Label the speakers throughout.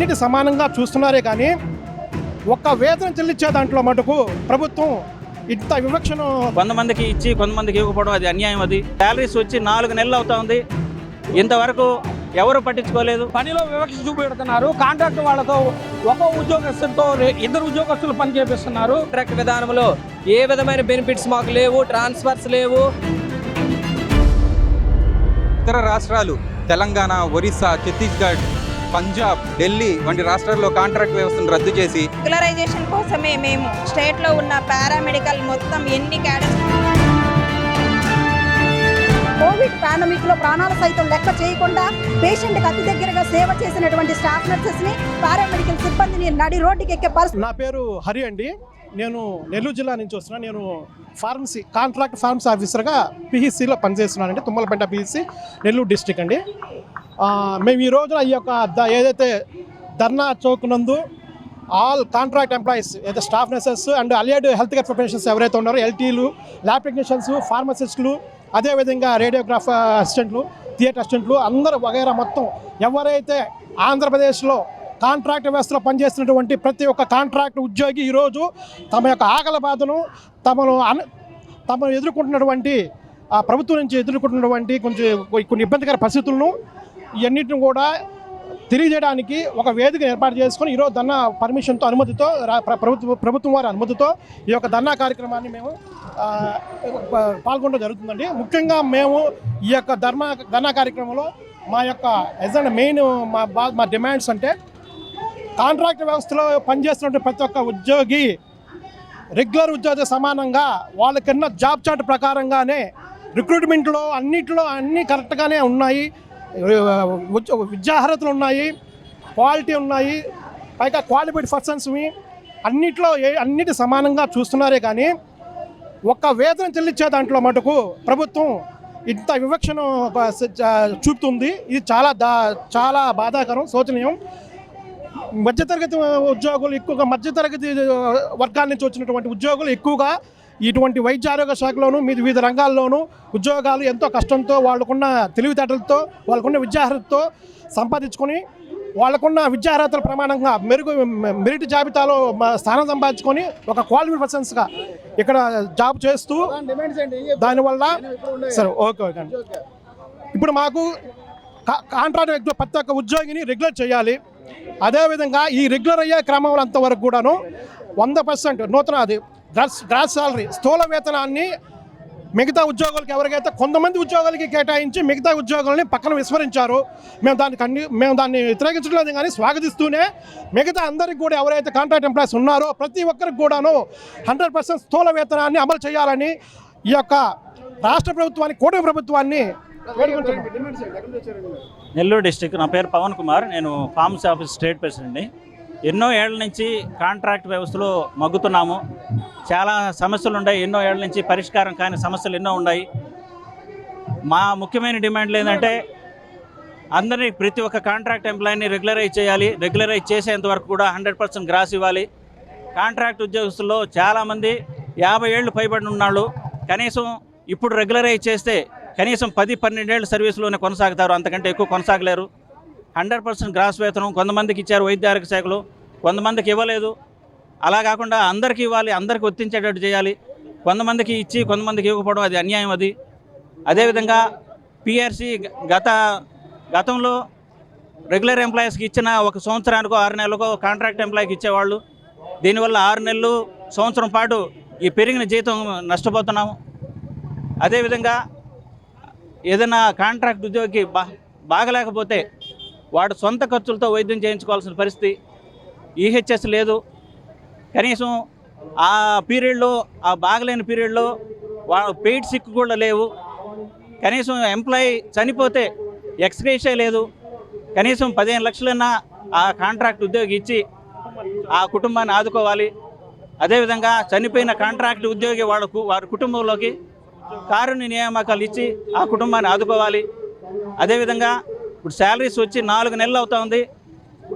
Speaker 1: అన్నిటి సమానంగా చూస్తున్నారే కానీ ఒక్క వేతనం చెల్లించే దాంట్లో మటుకు ప్రభుత్వం ఇంత వివక్షను
Speaker 2: కొంతమందికి ఇచ్చి కొంతమందికి ఇవ్వకపోవడం అది అన్యాయం. అది శాలరీస్ వచ్చి 4 నెలలు అవుతా ఉంది, ఇంతవరకు ఎవరు పట్టించుకోలేదు.
Speaker 3: పనిలో వివక్ష చూపెడుతున్నారు. కాంట్రాక్ట్ వాళ్ళతో ఒక ఉద్యోగస్తులతో 2 ఉద్యోగస్తులు పని చేపిస్తున్నారు.
Speaker 4: కాంట్రాక్ట్ విధానంలో ఏ విధమైన బెనిఫిట్స్ మాకు లేవు, ట్రాన్స్ఫర్స్ లేవు.
Speaker 5: ఇతర రాష్ట్రాలు తెలంగాణ, ఒరిస్సా, ఛత్తీస్గఢ్, పంజాబ్, ఢిల్లీ వంటి రాష్ట్రాల్లో కాంట్రాక్ట్ వ్యవస్థను రద్దు చేసి
Speaker 6: రెగ్యులరైజేషన్ కోసమే మేము స్టేట్లో ఉన్న పారామెడికల్ మొత్తం ఎన్ని క్యాడర్స్
Speaker 7: కోవిడ్ పాండమిక్లో ప్రాణాలు సైతం లెక్క చేయకుండా పేషెంట్కి అతి దగ్గరగా సేవ చేసినటువంటి స్టాఫ్ నర్సెస్ని, పారామెడికల్ సిబ్బందిని నడి రోడ్డుకి ఎక్కే పరిస్థితి.
Speaker 1: నా పేరు హరి అండి. నేను నెల్లూరు జిల్లా నుంచి వస్తున్నాను. నేను ఫార్మసీ కాంట్రాక్ట్ ఫార్మసీ ఆఫీసర్గా పిహెచ్సిలో పనిచేస్తున్నానండి. తుమ్మలపేట పిహెచ్సి, నెల్లూరు డిస్టిక్ అండి. మేము ఈ రోజున ఈ యొక్క ఏదైతే ధర్నా చౌక్ నందు ఆల్ కాంట్రాక్ట్ ఎంప్లాయీస్ ఏదైతే staff nurses and allied health care professionals ఎవరైతే ఉన్నారో, ఎల్టీలు, ల్యాబ్ టెక్నీషియన్స్, ఫార్మసిస్టులు, అదేవిధంగా రేడియోగ్రాఫ్ అసిస్టెంట్లు, థియేటర్ అసిస్టెంట్లు అందరూ వగైరా మొత్తం ఎవరైతే ఆంధ్రప్రదేశ్లో కాంట్రాక్ట్ వ్యవస్థలో పనిచేస్తున్నటువంటి ప్రతి ఒక్క కాంట్రాక్ట్ ఉద్యోగి ఈరోజు తమ యొక్క ఆకలి బాధను తమను ఎదుర్కొంటున్నటువంటి ప్రభుత్వం నుంచి ఎదుర్కొంటున్నటువంటి కొన్ని ఇబ్బందికర పరిస్థితులను ఇవన్నిటిని కూడా తెలియజేయడానికి ఒక వేదిక ఏర్పాటు చేసుకొని ఈరోజు ధర్నా పర్మిషన్తో, అనుమతితో, ప్రభుత్వం వారి అనుమతితో ఈ యొక్క ధర్నా కార్యక్రమాన్ని మేము పాల్గొనడం జరుగుతుందండి. ముఖ్యంగా మేము ఈ యొక్క ధర్నా కార్యక్రమంలో మా యొక్క ఎజెండా మెయిన్ మా డిమాండ్స్ అంటే కాంట్రాక్ట్ వ్యవస్థలో పనిచేస్తున్న ప్రతి ఒక్క ఉద్యోగి రెగ్యులర్ ఉద్యోగి సమానంగా వాళ్ళకన్నా జాబ్ చార్ట్ ప్రకారంగానే రిక్రూట్మెంట్లో అన్నీ కరెక్ట్గానే ఉన్నాయి, విద్యార్హతలు ఉన్నాయి, క్వాలిటీ ఉన్నాయి, పైగా క్వాలిఫైడ్ పర్సన్స్ని అన్నిటి సమానంగా చూస్తున్నారే కానీ ఒక్క వేతనం చెల్లించే దాంట్లో మటుకు ప్రభుత్వం ఇంత వివక్షను చూపుతుంది. ఇది చాలా బాధాకరం, శోచనీయం. మధ్యతరగతి ఉద్యోగులు ఎక్కువగా, మధ్యతరగతి వర్గాల నుంచి వచ్చినటువంటి ఉద్యోగులు ఎక్కువగా ఇటువంటి వైద్య ఆరోగ్య శాఖలోనూ వివిధ రంగాల్లోనూ ఉద్యోగాలు ఎంతో కష్టంతో, వాళ్ళకున్న తెలివితేటలతో, వాళ్ళకున్న విద్యార్హతతో సంపాదించుకొని, వాళ్ళకున్న విద్యార్హతల ప్రమాణంగా మెరిట్ జాబితాలో స్థానం సంపాదించుకొని ఒక క్వాలిఫైడ్ పర్సన్స్గా ఇక్కడ జాబ్ చేస్తూ దానివల్ల సరే ఓకే అండి. ఇప్పుడు మాకు కాంట్రాక్ట్ వ్యక్తులు ప్రతి ఒక్క ఉద్యోగిని రెగ్యులర్ చేయాలి. అదేవిధంగా ఈ రెగ్యులర్ అయ్యే క్రమంలో అంతవరకు కూడాను 100% నూతన అది గ్రాస్ సాలరీ స్థూల వేతనాన్ని మిగతా ఉద్యోగులకి ఎవరికైతే కొంతమంది ఉద్యోగులకి కేటాయించి మిగతా ఉద్యోగులని పక్కన విస్మరించారు. మేము దాన్ని వ్యతిరేకించడం లేదు కానీ స్వాగతిస్తూనే మిగతా అందరికి కూడా ఎవరైతే కాంట్రాక్ట్ ఎంప్లాయీస్ ఉన్నారో ప్రతి ఒక్కరికి కూడాను 100% స్థూల వేతనాన్ని అమలు చేయాలని ఈ యొక్క రాష్ట్ర ప్రభుత్వాన్ని, కూటమి ప్రభుత్వాన్ని
Speaker 2: నెల్లూరు డిస్టిక్. నా పేరు పవన్ కుమార్. నేను ఫార్మసీ ఆఫీస్ స్టేట్ ప్రెసిడెంట్ని. ఎన్నో ఏళ్ల నుంచి కాంట్రాక్ట్ వ్యవస్థలో మగ్గుతున్నాము. చాలా సమస్యలు ఉన్నాయి, ఎన్నో ఏళ్ల నుంచి పరిష్కారం కాని సమస్యలు ఎన్నో ఉన్నాయి. మా ముఖ్యమైన డిమాండ్లు ఏంటంటే అందరినీ, ప్రతి ఒక్క కాంట్రాక్ట్ ఎంప్లాయీని రెగ్యులరైజ్ చేయాలి. రెగ్యులరైజ్ చేసేంత వరకు కూడా 100% గ్రాస్ ఇవ్వాలి. కాంట్రాక్ట్ ఉద్యోగస్తుల్లో చాలామంది 50 ఏళ్ళు పైబడిన ఉన్నాళ్ళు. కనీసం ఇప్పుడు రెగ్యులరైజ్ చేస్తే కనీసం 10-12 ఏళ్ళు సర్వీస్లోనే కొనసాగుతారు, అంతకంటే ఎక్కువ కొనసాగలేరు. 100% గ్రాస్ వేతనం కొంతమందికి ఇచ్చారు వైద్య ఆరోగ్య శాఖలో, కొంతమందికి ఇవ్వలేదు. అలా కాకుండా అందరికీ ఇవ్వాలి, అందరికీ వర్తించేటట్టు చేయాలి. కొంతమందికి ఇచ్చి కొంతమందికి ఇవ్వకపోవడం అది అన్యాయం. అది అదేవిధంగా పిఆర్సీ గతంలో రెగ్యులర్ ఎంప్లాయీస్కి ఇచ్చిన 1 సంవత్సరానికో 6 నెలలకో కాంట్రాక్ట్ ఎంప్లాయీకి ఇచ్చేవాళ్ళు. దీనివల్ల 6 నెలలు, సంవత్సరం పాటు ఈ పెరిగిన జీతం నష్టపోతున్నాము. అదేవిధంగా ఏదైనా కాంట్రాక్ట్ ఉద్యోగికి బాగలేకపోతే వాడు సొంత ఖర్చులతో వైద్యం చేయించుకోవాల్సిన పరిస్థితి. ఈహెచ్ఎస్ లేదు. కనీసం ఆ పీరియడ్లో, ఆ బాగలేని పీరియడ్లో పెయిడ్ సిక్ కూడా లేవు. కనీసం ఎంప్లాయీ చనిపోతే ఎక్స్గ్రేషియా లేదు. కనీసం 15 లక్షలన్నా ఆ కాంట్రాక్ట్ ఉద్యోగి ఇచ్చి ఆ కుటుంబాన్ని ఆదుకోవాలి. అదేవిధంగా చనిపోయిన కాంట్రాక్ట్ ఉద్యోగి వారి కుటుంబంలోకి కారుణ్య నియామకాలు ఇచ్చి ఆ కుటుంబాన్ని ఆదుకోవాలి. అదేవిధంగా ఇప్పుడు శాలరీస్ వచ్చి 4 నెలలు అవుతా ఉంది,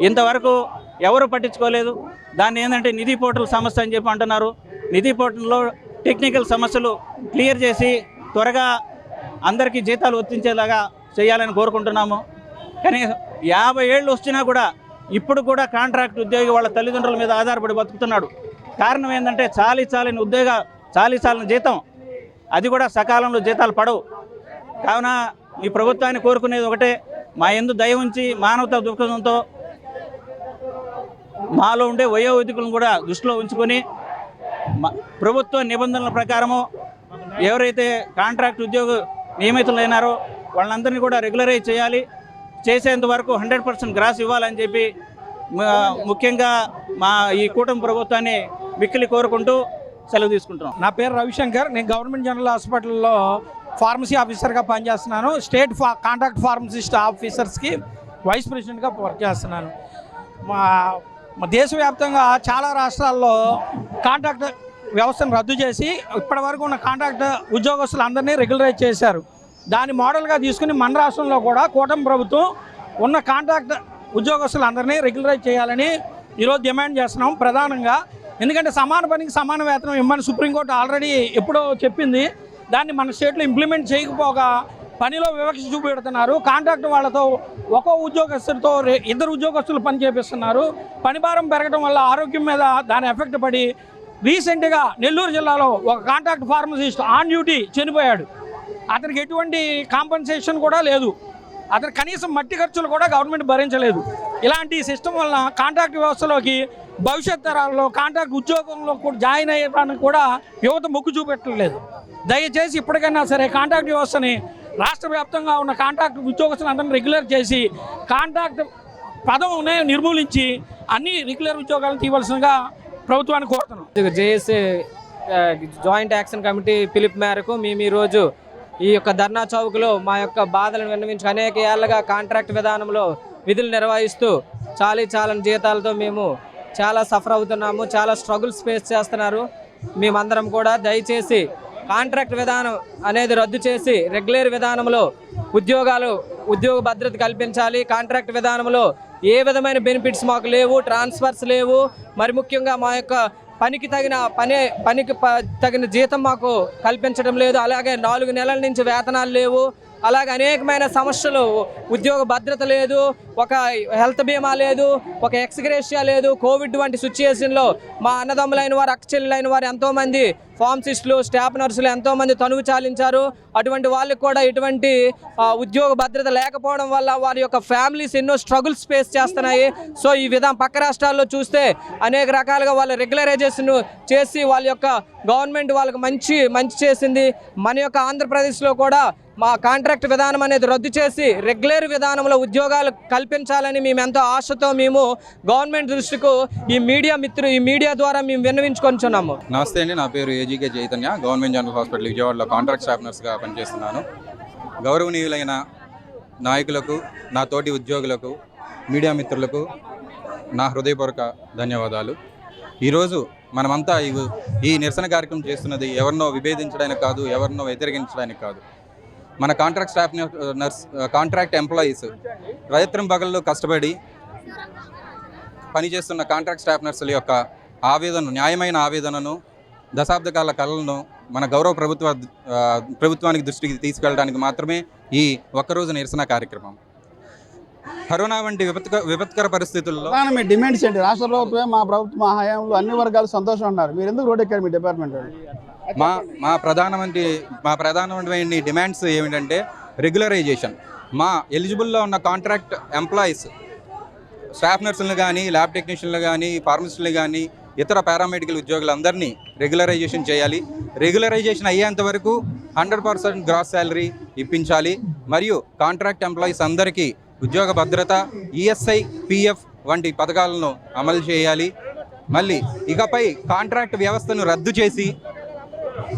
Speaker 2: ఇంతవరకు ఎవరు పట్టించుకోలేదు. దాన్ని ఏంటంటే నిధి పోర్టల్ సమస్య అని చెప్పి అంటున్నారు. నిధి పోర్టల్లో టెక్నికల్ సమస్యలు క్లియర్ చేసి త్వరగా అందరికీ జీతాలు వర్తించేలాగా చేయాలని కోరుకుంటున్నాము. కానీ 50 ఏళ్ళు వచ్చినా కూడా ఇప్పుడు కూడా కాంట్రాక్ట్ ఉద్యోగి వాళ్ళ తల్లిదండ్రుల మీద ఆధారపడి బతుకుతున్నాడు. కారణం ఏంటంటే చాలీచాలని జీతం, అది కూడా సకాలంలో జీతాలు పడవు. కావున ఈ ప్రభుత్వాన్ని కోరుకునేది ఒకటే, మా యందు దయ ఉంచి మానవతా దృక్పథంతో మాలో ఉండే వయోధికులను కూడా దృష్టిలో ఉంచుకొని ప్రభుత్వ నిబంధనల ప్రకారము ఎవరైతే కాంట్రాక్ట్ ఉద్యోగ నియమితులైనారో వాళ్ళందరినీ కూడా రెగ్యులరైజ్ చేయాలి. చేసేంత వరకు 100% గ్రాస్ ఇవ్వాలని చెప్పి ముఖ్యంగా మా ఈ కూటమి ప్రభుత్వాన్ని మిక్కిలి కోరుకుంటూ సెలవు తీసుకుంటున్నాం.
Speaker 3: నా పేరు రవిశంకర్. నేను గవర్నమెంట్ జనరల్ హాస్పిటల్లో ఫార్మసీ ఆఫీసర్గా పనిచేస్తున్నాను. స్టేట్ కాంట్రాక్ట్ ఫార్మసిస్ట్ ఆఫీసర్స్కి వైస్ ప్రెసిడెంట్గా వర్క్ చేస్తున్నాను. మా దేశవ్యాప్తంగా చాలా రాష్ట్రాల్లో కాంట్రాక్ట్ వ్యవస్థను రద్దు చేసి ఇప్పటివరకు ఉన్న కాంట్రాక్ట్ ఉద్యోగస్తులందరినీ రెగ్యులరైజ్ చేశారు. దాని మోడల్గా తీసుకుని మన రాష్ట్రంలో కూడా కూటమి ప్రభుత్వం ఉన్న కాంట్రాక్ట్ ఉద్యోగస్తులందరినీ రెగ్యులరైజ్ చేయాలని ఈరోజు డిమాండ్ చేస్తున్నాం ప్రధానంగా. ఎందుకంటే సమాన పనికి సమాన వేతనం ఇమ్మని సుప్రీంకోర్టు ఆల్రెడీ ఎప్పుడో చెప్పింది. దాన్ని మన స్టేట్లో ఇంప్లిమెంట్ చేయకపోగా పనిలో వివక్ష చూపెడుతున్నారు. కాంట్రాక్ట్ వాళ్ళతో ఒక్కో ఉద్యోగస్తులతో ఇద్దరు ఉద్యోగస్తులు పని చేపిస్తున్నారు. పనిభారం పెరగడం వల్ల ఆరోగ్యం మీద దాని ఎఫెక్ట్ పడి రీసెంట్గా నెల్లూరు జిల్లాలో ఒక కాంట్రాక్ట్ ఫార్మసిస్ట్ ఆన్ డ్యూటీ చనిపోయాడు. అతనికి ఎటువంటి కాంపన్సేషన్ కూడా లేదు. అతను కనీసం మట్టి ఖర్చులు కూడా గవర్నమెంట్ భరించలేదు. ఇలాంటి సిస్టమ్ వలన కాంట్రాక్ట్ వ్యవస్థలోకి భవిష్యత్ తరాల్లో కాంట్రాక్ట్ ఉద్యోగంలో కూడా జాయిన్ అయ్యడానికి కూడా యువత మొగ్గు చూపెట్టలేదు. దయచేసి ఇప్పటికైనా సరే కాంట్రాక్ట్ వ్యవస్థని రాష్ట్ర వ్యాప్తంగా ఉన్న కాంట్రాక్ట్ ఉద్యోగస్తులందరినీ రెగ్యులర్ చేసి కాంట్రాక్ట్ పదవునే నిర్మూలించి అన్ని రెగ్యులర్ ఉద్యోగాలను తీయవలసిందిగా ప్రభుత్వాన్ని కోరుతున్నాం.
Speaker 4: జేఏసీ జాయింట్ యాక్షన్ కమిటీ పిలుపు మేరకు మేము ఈరోజు ఈ యొక్క ధర్నా చౌక్లో మా యొక్క బాధలను విన్నవించి అనేక ఏళ్ళగా కాంట్రాక్ట్ విధానంలో విధులు నిర్వహిస్తూ చాలని జీతాలతో మేము చాలా సఫర్ అవుతున్నాము. చాలా స్ట్రగుల్స్ ఫేస్ చేస్తున్నారు. మేమందరం కూడా దయచేసి కాంట్రాక్ట్ విధానం అనేది రద్దు చేసి రెగ్యులర్ విధానంలో ఉద్యోగ భద్రత కల్పించాలి. కాంట్రాక్ట్ విధానంలో ఏ విధమైన బెనిఫిట్స్ మాకు లేవు, ట్రాన్స్ఫర్స్ లేవు. మరి ముఖ్యంగా మా యొక్క పనికి తగిన జీతం మాకు కల్పించడం లేదు. అలాగే 4 నెలల నుంచి వేతనాలు లేవు. అలాగే అనేకమైన సమస్యలు, ఉద్యోగ భద్రత లేదు, ఒక హెల్త్ బీమా లేదు, ఒక ఎక్స్గ్రేషియా లేదు. కోవిడ్ వంటి సిచ్యుయేషన్లో మా అన్నదమ్ములైన వారు, అక్కచెల్లెలైన వారు ఎంతోమంది ఫార్మసిస్టులు, స్టాఫ్ నర్సులు ఎంతోమంది తనువు చాలించారు. అటువంటి వాళ్ళకి కూడా ఎటువంటి ఉద్యోగ భద్రత లేకపోవడం వల్ల వారి యొక్క ఫ్యామిలీస్ ఎన్నో స్ట్రగుల్స్ ఫేస్ చేస్తున్నాయి. సో ఈ విధానం పక్క రాష్ట్రాల్లో చూస్తే అనేక రకాలుగా వాళ్ళు రెగ్యులరైజేషన్ చేసి వాళ్ళ యొక్క గవర్నమెంట్ వాళ్ళకి మంచి చేసింది. మన యొక్క ఆంధ్రప్రదేశ్లో కూడా మా కాంట్రాక్ట్ విధానం అనేది రద్దు చేసి రెగ్యులర్ విధానంలో ఉద్యోగాలు కల్పించాలని మేము ఎంతో ఆశతో మేము గవర్నమెంట్ దృష్టికి ఈ మీడియా ద్వారా మేము విన్నవించుకొంచున్నాము.
Speaker 5: నమస్తే అండి, నా పేరు ఏజీకే చైతన్య. గవర్నమెంట్ జనరల్ హాస్పిటల్ విజయవాడలో కాంట్రాక్ట్ స్టాఫ్ నర్స్గా పనిచేస్తున్నాను. గౌరవనీయులైన నాయకులకు, నా తోటి ఉద్యోగులకు, మీడియా మిత్రులకు నా హృదయపూర్వక ధన్యవాదాలు. ఈరోజు మనమంతా ఈ నిరసన కార్యక్రమం చేస్తున్నది ఎవరినో విభేదించడానికి కాదు, ఎవరినో వ్యతిరేకించడానికి కాదు. మన కాంట్రాక్ట్ ఎంప్లాయీస్ రాత్రి పగళ్ళు కష్టపడి పనిచేస్తున్న కాంట్రాక్ట్ స్టాఫ్ నర్సుల యొక్క న్యాయమైన ఆవేదనను, దశాబ్ద కాల కళలను మన గౌరవ ప్రభుత్వానికి దృష్టికి తీసుకెళ్ళడానికి మాత్రమే ఈ ఒక్కరోజు నిరసన కార్యక్రమం. కరోనా వంటి విపత్కర పరిస్థితుల్లో
Speaker 8: మీ డిమాండ్స్ ఏంటి? రాష్ట్ర ప్రభుత్వమే మా హయాంలో అన్ని వర్గాలు సంతోషం ఉన్నారు. మీరు ఎందుకు రోడ్ ఎక్కారు? మీ డిపార్ట్మెంట్
Speaker 5: మా ప్రధానమైన డిమాండ్స్ ఏమిటంటే రెగ్యులరైజేషన్. మా ఎలిజిబుల్లో ఉన్న కాంట్రాక్ట్ ఎంప్లాయీస్, స్టాఫ్ నర్సులను కానీ, ల్యాబ్ టెక్నీషియన్లు కానీ, ఫార్మసిస్టులు కానీ, ఇతర పారామెడికల్ ఉద్యోగులందరినీ రెగ్యులరైజేషన్ చేయాలి. రెగ్యులరైజేషన్ అయ్యేంత వరకు 100% గ్రాస్ శాలరీ ఇప్పించాలి. మరియు కాంట్రాక్ట్ ఎంప్లాయీస్ అందరికీ ఉద్యోగ భద్రత, ఈఎస్ఐ, పిఎఫ్ వంటి పథకాలను అమలు చేయాలి. మళ్ళీ ఇకపై కాంట్రాక్ట్ వ్యవస్థను రద్దు చేసి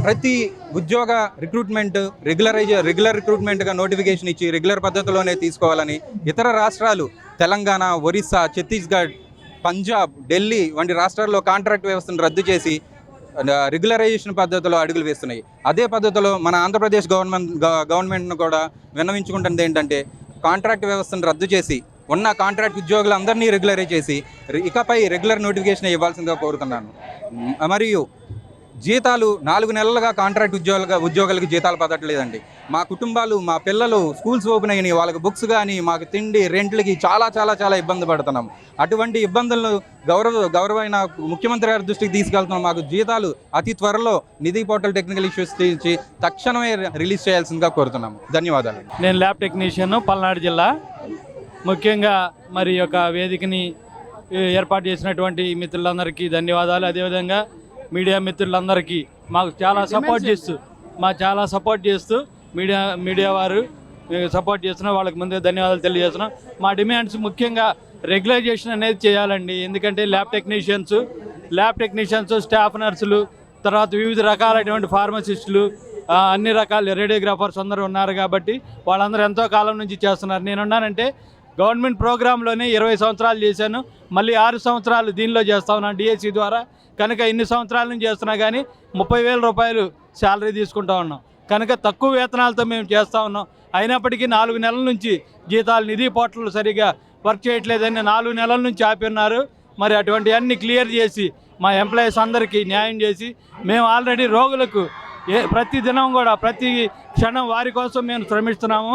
Speaker 5: ప్రతి ఉద్యోగ రిక్రూట్మెంట్ రెగ్యులర్ రిక్రూట్మెంట్గా నోటిఫికేషన్ ఇచ్చి రెగ్యులర్ పద్ధతిలోనే తీసుకోవాలని ఇతర రాష్ట్రాలు తెలంగాణ, ఒరిస్సా, ఛత్తీస్గఢ్, పంజాబ్, ఢిల్లీ వంటి రాష్ట్రాల్లో కాంట్రాక్ట్ వ్యవస్థను రద్దు చేసి రెగ్యులరైజేషన్ పద్ధతిలో అడుగులు వేస్తున్నాయి. అదే పద్ధతిలో మన ఆంధ్రప్రదేశ్ గవర్నమెంట్ను కూడా విన్నవించుకుంటున్నది ఏంటంటే కాంట్రాక్ట్ వ్యవస్థను రద్దు చేసి ఉన్న కాంట్రాక్ట్ ఉద్యోగులందరినీ రెగ్యులరైజ్ చేసి ఇకపై రెగ్యులర్ నోటిఫికేషన్ ఇవ్వాల్సిందిగా కోరుతున్నాను. మరియు జీతాలు 4 నెలలుగా కాంట్రాక్ట్ ఉద్యోగులకి జీతాలు పదట్లేదండి. మా కుటుంబాలు, మా పిల్లలు స్కూల్స్ ఓపెన్ అయినాయి, వాళ్ళకి బుక్స్ కానీ మాకు తిండి రెంట్లకి చాలా చాలా చాలా ఇబ్బంది పడుతున్నాం. అటువంటి ఇబ్బందులను గౌరవమైన ముఖ్యమంత్రి గారి దృష్టికి తీసుకెళ్తున్నాం. మాకు జీతాలు అతి త్వరలో నిధి పోర్టల్ టెక్నికల్ ఇష్యూస్ తీర్చి తక్షణమే రిలీజ్ చేయాల్సిందిగా కోరుతున్నాము. ధన్యవాదాలు.
Speaker 9: నేను ల్యాబ్ టెక్నీషియన్, పల్నాడు జిల్లా. ముఖ్యంగా మరి యొక్క వేదికని ఏర్పాటు చేసినటువంటి మిత్రులందరికీ ధన్యవాదాలు. అదేవిధంగా మీడియా మిత్రులందరికీ మాకు చాలా సపోర్ట్ చేస్తూ మీడియా వారు సపోర్ట్ చేస్తున్నా, వాళ్ళకి ముందే ధన్యవాదాలు తెలియజేస్తున్నాం. మా డిమాండ్స్ ముఖ్యంగా రెగ్యులైజేషన్ అనేది చేయాలండి. ఎందుకంటే ల్యాబ్ టెక్నీషియన్స్, స్టాఫ్ నర్సులు, తర్వాత వివిధ రకాలైనటువంటి ఫార్మసిస్టులు, అన్ని రకాల రేడియోగ్రాఫర్స్ అందరూ ఉన్నారు కాబట్టి వాళ్ళందరూ ఎంతో కాలం నుంచి చేస్తున్నారు. నేనున్నానంటే గవర్నమెంట్ ప్రోగ్రాంలోనే 20 సంవత్సరాలు చేశాను, మళ్ళీ 6 సంవత్సరాలు దీనిలో చేస్తా ఉన్నాను డిఎస్సి ద్వారా. కనుక ఇన్ని సంవత్సరాల నుంచి చేస్తున్నా కానీ 30,000 రూపాయలు శాలరీ తీసుకుంటా ఉన్నాం. కనుక తక్కువ వేతనాలతో మేము చేస్తూ ఉన్నాం. అయినప్పటికీ 4 నెలల నుంచి జీతాలు నిధి పోర్టల్ సరిగా వర్క్ చేయట్లేదని 4 నెలల నుంచి ఆపి ఉన్నారు. మరి అటువంటి అన్ని క్లియర్ చేసి మా ఎంప్లాయీస్ అందరికీ న్యాయం చేసి, మేము ఆల్రెడీ రోగులకు ప్రతి దినం కూడా ప్రతి క్షణం వారి కోసం మేము శ్రమిస్తున్నాము.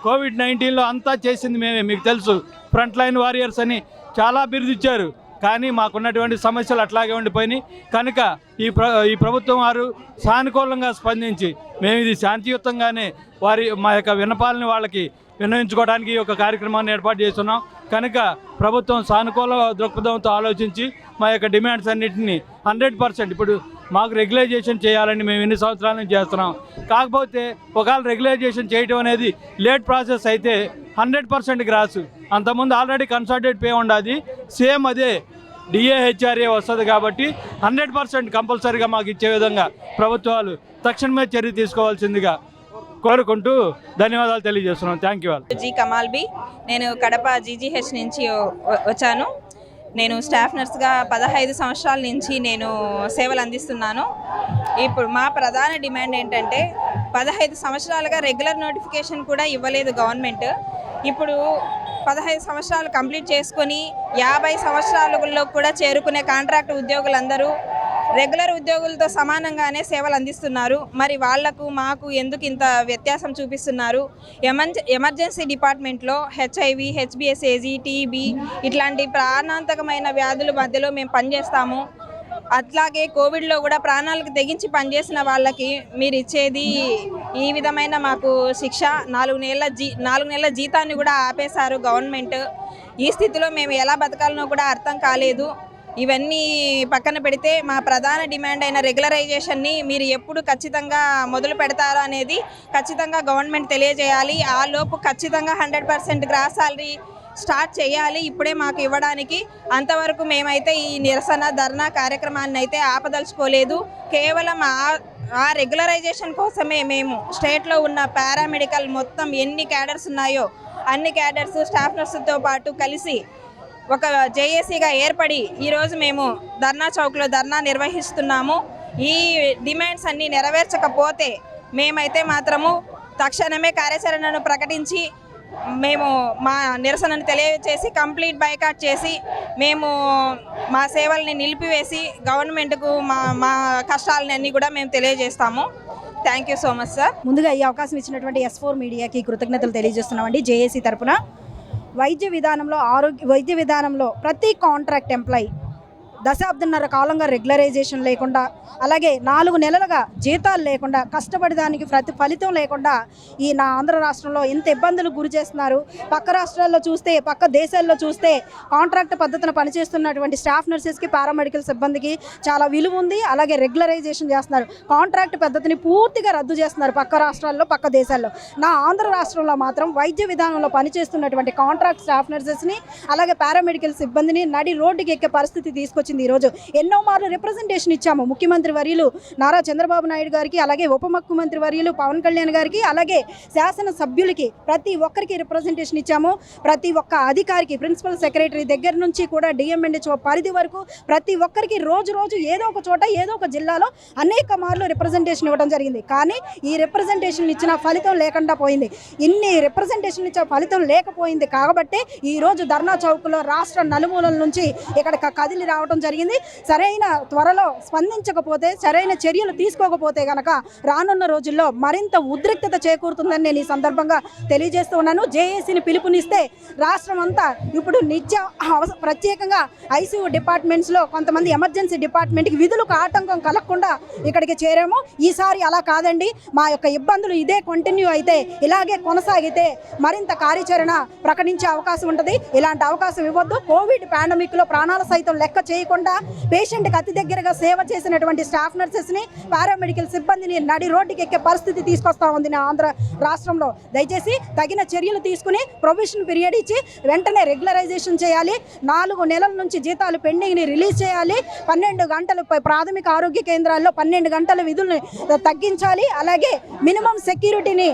Speaker 9: కోవిడ్-19లో అంతా చేసింది మేమే. మీకు తెలుసు, ఫ్రంట్ లైన్ వారియర్స్ అని చాలా బిరుదు ఇచ్చారు, కానీ మాకున్నటువంటి సమస్యలు అట్లాగే ఉండిపోయినాయి. కనుక ఈ ప్రభుత్వం వారు సానుకూలంగా స్పందించి మేము ఇది శాంతియుతంగానే మా యొక్క విన్నపాలని వాళ్ళకి విన్నవించుకోవడానికి ఒక కార్యక్రమాన్ని ఏర్పాటు చేస్తున్నాం. కనుక ప్రభుత్వం సానుకూల దృక్పథంతో ఆలోచించి మా యొక్క డిమాండ్స్ అన్నింటినీ 100% ఇప్పుడు మాకు రెగ్యులైజేషన్ చేయాలని మేము ఎన్ని సంవత్సరాల నుంచి చేస్తున్నాం. కాకపోతే ఒకవేళ రెగ్యులైజేషన్ చేయడం అనేది లేట్ ప్రాసెస్ అయితే 100% గ్రాసు. అంతకుముందు ఆల్రెడీ కన్సల్టెడ్ పే ఉండాలి, సేమ్ అదే డిఏహెచ్ఆర్ఏ వస్తుంది కాబట్టి 100% కంపల్సరీగా మాకు ఇచ్చే విధంగా ప్రభుత్వాలు తక్షణమే చర్య తీసుకోవాల్సిందిగా కోరుకుంటూ ధన్యవాదాలు తెలియజేస్తున్నాం. Thank you.
Speaker 6: G Kamal B, నేను కడప జీజీహెచ్ నుంచి వచ్చాను. నేను స్టాఫ్ నర్స్గా 15 సంవత్సరాల నుంచి నేను సేవలు అందిస్తున్నాను. ఇప్పుడు మా ప్రధాన డిమాండ్ ఏంటంటే 15 సంవత్సరాలుగా రెగ్యులర్ నోటిఫికేషన్ కూడా ఇవ్వలేదు గవర్నమెంట్. ఇప్పుడు 15 సంవత్సరాలు కంప్లీట్ చేసుకొని 50 సంవత్సరాలలో కూడా చేరుకునే కాంట్రాక్ట్ ఉద్యోగులందరూ రెగ్యులర్ ఉద్యోగులతో సమానంగానే సేవలు అందిస్తున్నారు. మరి వాళ్లకు మాకు ఎందుకు ఇంత వ్యత్యాసం చూపిస్తున్నారు? ఎమర్జెన్సీ డిపార్ట్మెంట్లో హెచ్ఐవి, హెచ్బిఎస్ఏజీ, టీబీ ఇట్లాంటి ప్రాణాంతకమైన వ్యాధుల మధ్యలో మేము పనిచేస్తాము. అట్లాగే కోవిడ్లో కూడా ప్రాణాలకు తెగించి పనిచేసిన వాళ్ళకి మీరు ఇచ్చేది ఈ విధమైన మాకు శిక్ష, 4 నెలల జీతాన్ని కూడా ఆపేశారు గవర్నమెంట్. ఈ స్థితిలో మేము ఎలా బతకాలనో కూడా అర్థం కాలేదు. ఇవన్నీ పక్కన పెడితే మా ప్రధాన డిమాండ్ అయిన రెగ్యులరైజేషన్ని మీరు ఎప్పుడు ఖచ్చితంగా మొదలు పెడతారో అనేది ఖచ్చితంగా గవర్నమెంట్ తెలియజేయాలి. ఆ లోపు ఖచ్చితంగా 100% గ్రాస్ సాలరీ స్టార్ట్ చేయాలి ఇప్పుడే మాకు ఇవ్వడానికి. అంతవరకు మేమైతే ఈ నిరసన ధర్నా కార్యక్రమాన్ని అయితే ఆపదలుచుకోలేదు. కేవలం ఆ రెగ్యులరైజేషన్ కోసమే మేము స్టేట్లో ఉన్న పారామెడికల్ మొత్తం ఎన్ని క్యాడర్స్ ఉన్నాయో అన్ని క్యాడర్స్, స్టాఫ్ నర్సులతో పాటు కలిసి ఒక జేఏసీగా ఏర్పడి ఈరోజు మేము ధర్నా చౌక్లో ధర్నా నిర్వహిస్తున్నాము. ఈ డిమాండ్స్ అన్నీ నెరవేర్చకపోతే మేమైతే మాత్రము తక్షణమే కార్యాచరణను ప్రకటించి మేము మా నిరసనను తెలియజేసి కంప్లీట్ బైకాట్ చేసి మేము మా సేవల్ని నిలిపివేసి గవర్నమెంట్కు మా కష్టాలని అన్నీ కూడా మేము తెలియజేస్తాము. Thank you so much sir.
Speaker 7: ముందుగా ఈ అవకాశం ఇచ్చినటువంటి S4 మీడియాకి కృతజ్ఞతలు తెలియజేస్తున్నామండి. జేఏసీ తరపున వైద్య విధానంలో ప్రతి కాంట్రాక్ట్ ఎంప్లాయీ దశాబ్దన్నర కాలంగా రెగ్యులరైజేషన్ లేకుండా, అలాగే 4 నెలలుగా జీతాలు లేకుండా, కష్టపడి దానికి ఫలితం లేకుండా ఈ నా ఆంధ్ర రాష్ట్రంలో ఎంత ఇబ్బందులు గురి చేస్తున్నారు. పక్క రాష్ట్రాల్లో చూస్తే, పక్క దేశాల్లో చూస్తే కాంట్రాక్ట్ పద్ధతిన పనిచేస్తున్నటువంటి స్టాఫ్ నర్సెస్కి, పారామెడికల్ సిబ్బందికి చాలా విలువ ఉంది. అలాగే రెగ్యులరైజేషన్ చేస్తున్నారు, కాంట్రాక్ట్ పద్ధతిని పూర్తిగా రద్దు చేస్తున్నారు పక్క రాష్ట్రాల్లో, పక్క దేశాల్లో. నా ఆంధ్ర రాష్ట్రంలో మాత్రం వైద్య విధానంలో పనిచేస్తున్నటువంటి కాంట్రాక్ట్ స్టాఫ్ నర్సెస్ని, అలాగే పారామెడికల్ సిబ్బందిని నడి రోడ్డుకి ఎక్కే పరిస్థితి తీసుకొచ్చింది. ఈరోజు ఎన్నో మార్లు రిప్రజెంటేషన్ ఇచ్చాము ముఖ్యమంత్రి వర్యులు నారా చంద్రబాబు నాయుడు గారికి, అలాగే ఉప ముఖ్యమంత్రి వర్యులు పవన్ కళ్యాణ్ గారికి, అలాగే శాసన సభ్యులకి ప్రతి ఒక్కరికి రిప్రజెంటేషన్ ఇచ్చాము. ప్రతి ఒక్క అధికారికి, ప్రిన్సిపల్ సెక్రటరీ దగ్గర నుంచి కూడా డిఎంఎన్హెచ్ఓ పరిధి వరకు ప్రతి ఒక్కరికి రోజు ఏదో ఒక చోట, ఏదో ఒక జిల్లాలో అనేక మార్లు రిప్రజెంటేషన్ ఇవ్వడం జరిగింది. కానీ ఈ రిప్రజెంటేషన్ ఇచ్చిన ఫలితం లేకుండా పోయింది. ఇన్ని రిప్రజెంటేషన్ ఇచ్చే ఫలితం లేకపోయింది కాబట్టి ఈరోజు ధర్నా చౌక్లో రాష్ట్ర నలుమూలల నుంచి ఇక్కడ కదిలి రావడం జరిగింది. సరైన త్వరలో స్పందించకపోతే, సరైన చర్యలు తీసుకోకపోతే గనక రానున్న రోజుల్లో మరింత ఉద్రిక్తత చేకూరుతుందని నేను ఈ సందర్భంగా తెలియజేస్తూ ఉన్నాను. జేఏసీని పిలుపునిస్తే రాష్ట్రం అంతా ఇప్పుడు ప్రత్యేకంగా ఐసీయూ డిపార్ట్మెంట్స్లో కొంతమంది ఎమర్జెన్సీ డిపార్ట్మెంట్కి విధులకు ఆటంకం కలగకుండా ఇక్కడికి చేరాము. ఈసారి అలా కాదండి, మా యొక్క ఇబ్బందులు ఇదే కంటిన్యూ అయితే, ఇలాగే కొనసాగితే మరింత కార్యాచరణ ప్రకటించే అవకాశం ఉంటుంది. ఇలాంటి అవకాశం ఇవ్వద్దు. కోవిడ్ పాండమిక్లో ప్రాణాలు సైతం లెక్క చేయకుండా పేషెంట్కి అతి దగ్గరగా సేవ చేసినటువంటి స్టాఫ్ నర్సెస్ని, పారామెడికల్ సిబ్బందిని నడి రోడ్డుకి ఎక్కే పరిస్థితి తీసుకొస్తా ఉంది నా ఆంధ్ర రాష్ట్రంలో. దయచేసి తగిన చర్యలు తీసుకుని ప్రొవిషన్ పీరియడ్ ఇచ్చి వెంటనే రెగ్యులరైజేషన్ చేయాలి. 4 నెలల నుంచి జీతాలు పెండింగ్ని రిలీజ్ చేయాలి. 12 గంటలు ప్రాథమిక ఆరోగ్య కేంద్రాల్లో 12 గంటల విధుల్ని తగ్గించాలి. అలాగే మినిమం సెక్యూరిటీని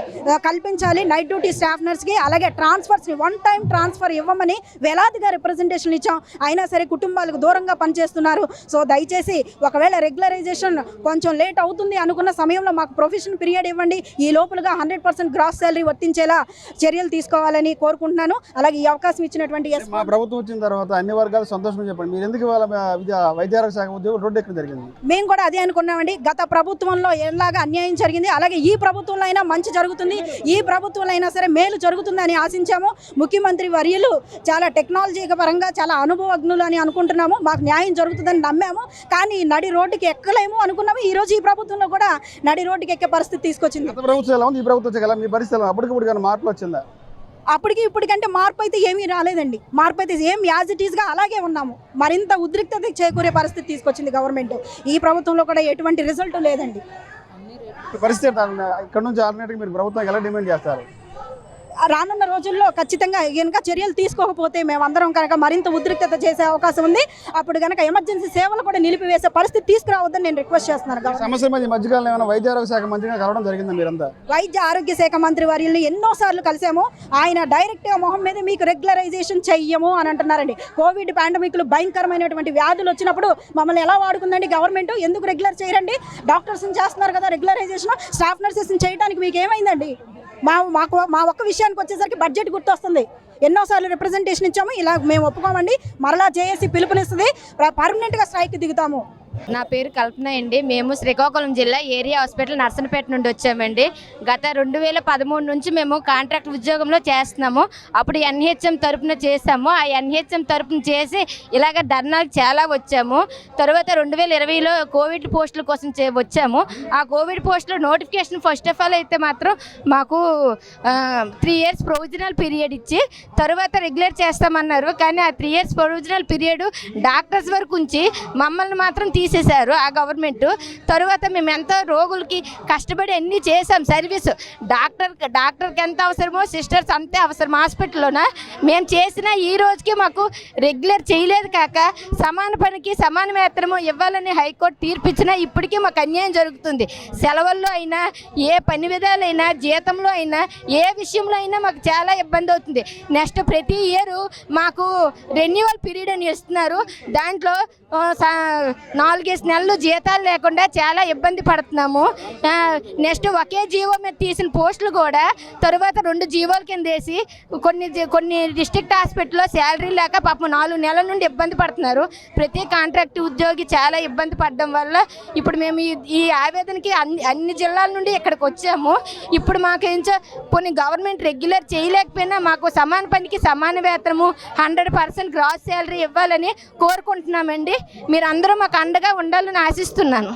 Speaker 7: కల్పించాలి నైట్ డ్యూటీ స్టాఫ్ నర్స్కి. అలాగే ట్రాన్స్ఫర్స్ని 1 టైం ట్రాన్స్ఫర్ ఇవ్వమని వేలాదిగా రిప్రజెంటేషన్ ఇచ్చాం. అయినా సరే కుటుంబాలకు దూరంగా పనిచేస్తున్నారు. సో దయచేసి ఒకవేళ రెగ్యులరైజేషన్ కొంచెం లేట్ అవుతుంది అనుకున్న సమయంలో మాకు ప్రొఫెషన్ పీరియడ్ ఇవ్వండి. ఈ లోపలగా 100% గ్రాస్ శాలరీ వర్తించేలా చర్యలు తీసుకోవాలని కోరుకుంటున్నాను. అలాగే ఈ అవకాశం ఇచ్చినటువంటి
Speaker 8: మా ప్రభుత్వం వచ్చిన తర్వాత అన్ని వర్గాలు సంతోషం చెప్పండి. మీరు ఎందుకు ఇవాళ వైద్య ఆరోగ్య శాఖ ఉద్యోగం రోడ్డు ఎక్కడ జరిగింది?
Speaker 7: మేము కూడా అదే అనుకున్నామండి. గత ప్రభుత్వంలో ఎలాగా అన్యాయం జరిగింది, అలాగే ఈ ప్రభుత్వంలో అయినా మంచి జరుగుతుంది, ఈ ప్రభుత్వంలో అయినా సరే మేలు జరుగుతుందని ఆశించాము. ముఖ్యమంత్రి వర్యులు చాలా టెక్నాలజీ పరంగా చాలా అనుభవజ్ఞులు అని అనుకుంటున్నాము. మాకు న్యాయం జరుగుతుందని నమ్మాము. కానీ నడి రోడ్డుకి ఎక్కలేము అనుకున్నాము. ఈ రోజు ఈ ప్రభుత్వంలో కూడా నడి రోడ్డుకి ఎక్కే పరిస్థితి తీసుకొచ్చింది.
Speaker 8: గత ప్రభుత్వం ఎలా ఉంది, ఈ ప్రభుత్వం వచ్చగల మీ పరిస్థితి అప్పటికప్పుడు మార్పులు వచ్చిందా?
Speaker 7: అప్పటికి ఇప్పటికంటే మార్పు అయితే ఏమీ రాలేదండి. మార్పు అయితే ఏం యాజ్ ఇట్ ఈస్గా అలాగే ఉన్నాము. మరింత ఉద్రిక్తత చేకూరే పరిస్థితి తీసుకొచ్చింది గవర్నమెంట్. ఈ ప్రభుత్వంలో కూడా ఎటువంటి రిజల్ట్ లేదండి.
Speaker 8: పరిస్థితి ఇక్కడ నుంచి ఆల్టర్నేటివ్ మీరు ప్రభుత్వం ఎలా డిమాండ్ చేస్తారు?
Speaker 7: రానున్న రోజుల్లో ఖచ్చితంగా కనుక చర్యలు తీసుకోకపోతే మేమందరం కనుక మరింత ఉద్రిక్తత చేసే అవకాశం ఉంది. అప్పుడు కనుక ఎమర్జెన్సీ సేవలు కూడా నిలిపివేసే పరిస్థితి తీసుకురావద్దని నేను రిక్వెస్ట్ చేస్తున్నాను.
Speaker 8: సమస్య మీద మధ్యకాలంలో ఏమైనా వైద్య ఆరోగ్య శాఖ మంత్రిగా కలవడం జరిగిందా మీరంతా?
Speaker 7: వైద్య ఆరోగ్య శాఖ మంత్రి వర్యుల్ని ఎన్నోసార్లు కలిసాము. ఆయన డైరెక్ట్గా మొహం మీద మీకు రెగ్యులరైజేషన్ చెయ్యము అని అంటున్నారండి. కోవిడ్ పాండమిక్లు భయంకరమైనటువంటి వ్యాధులు వచ్చినప్పుడు మమ్మల్ని ఎలా వాడుకుందండి గవర్నమెంట్? ఎందుకు రెగ్యులర్ చేయరండి? డాక్టర్స్ని చేస్తున్నారు కదా రెగ్యులరైజేషన్, స్టాఫ్ నర్సెస్ని చేయడానికి మీకు ఏమైందండి? మా ఒక్క విషయానికి వచ్చేసరికి బడ్జెట్ గుర్తొస్తుంది. ఎన్నోసార్లు రిప్రజెంటేషన్ ఇచ్చాము. ఇలా మేము ఒప్పుకోమండి. మరలా జేఏసీ పిలుపునిస్తుంది. పర్మనెంట్గా స్ట్రైక్ దిగుతాము.
Speaker 10: నా పేరు కల్పన అండి. మేము శ్రీకాకుళం జిల్లా ఏరియా హాస్పిటల్ నర్సనపేట నుండి వచ్చామండి. గత 2013 నుంచి మేము కాంట్రాక్ట్ ఉద్యోగంలో చేస్తున్నాము. అప్పుడు ఎన్హెచ్ఎం తరపున చేసాము. ఆ ఎన్హెచ్ఎం తరపున చేసి ఇలాగ ధర్నాలు చాలా వచ్చాము. తర్వాత 2020లో కోవిడ్ పోస్టుల కోసం వచ్చాము. ఆ కోవిడ్ పోస్టులో నోటిఫికేషన్ ఫస్ట్ ఆఫ్ ఆల్ అయితే మాత్రం మాకు 3 years ప్రొవిజనల్ పీరియడ్ ఇచ్చి తర్వాత రెగ్యులర్ చేస్తామన్నారు. కానీ ఆ 3 years ప్రొవిజనల్ పీరియడ్ డాక్టర్స్ వరకు ఉంచి మమ్మల్ని మాత్రం తీసేశారు ఆ గవర్నమెంట్. తర్వాత మేము ఎంతో రోగులకి కష్టపడి అన్నీ చేసాం. సర్వీసు డాక్టర్కి ఎంత అవసరమో సిస్టర్స్ అంతే అవసరం హాస్పిటల్లోన. మేము చేసిన ఈ రోజుకి మాకు రెగ్యులర్ చేయలేదు కాక సమాన పనికి సమాన వేతనము ఇవ్వాలని హైకోర్టు తీర్పిచ్చినా ఇప్పటికీ మాకు అన్యాయం జరుగుతుంది. సెలవుల్లో అయినా, ఏ పని విధాలైనా, జీతంలో అయినా, ఏ విషయంలో అయినా మాకు చాలా ఇబ్బంది అవుతుంది. నెక్స్ట్ ప్రతి ఇయర్ మాకు రెన్యువల్ పీరియడ్ అని ఇస్తున్నారు. దాంట్లో 4 నెలలు జీతాలు లేకుండా చాలా ఇబ్బంది పడుతున్నాము. నెక్స్ట్ ఒకే జీవో మీద తీసిన పోస్టులు కూడా తర్వాత 2 జీవోల కింద వేసి కొన్ని డిస్ట్రిక్ట్ హాస్పిటల్లో శాలరీ లేక పాపం 4 నెలల నుండి ఇబ్బంది పడుతున్నారు. ప్రతి కాంట్రాక్ట్ ఉద్యోగి చాలా ఇబ్బంది పడడం వల్ల ఇప్పుడు మేము ఈ ఆవేదనకి అన్ని జిల్లాల నుండి ఇక్కడికి వచ్చాము. ఇప్పుడు మాకేంచో కొన్ని గవర్నమెంట్ రెగ్యులర్ చేయలేకపోయినా మాకు సమాన పనికి సమాన వేతనము 100% గ్రాస్ శాలరీ ఇవ్వాలని కోరుకుంటున్నామండి. మీరందరూ మాకు అండగా ఉండాలని ఆశిస్తున్నాను.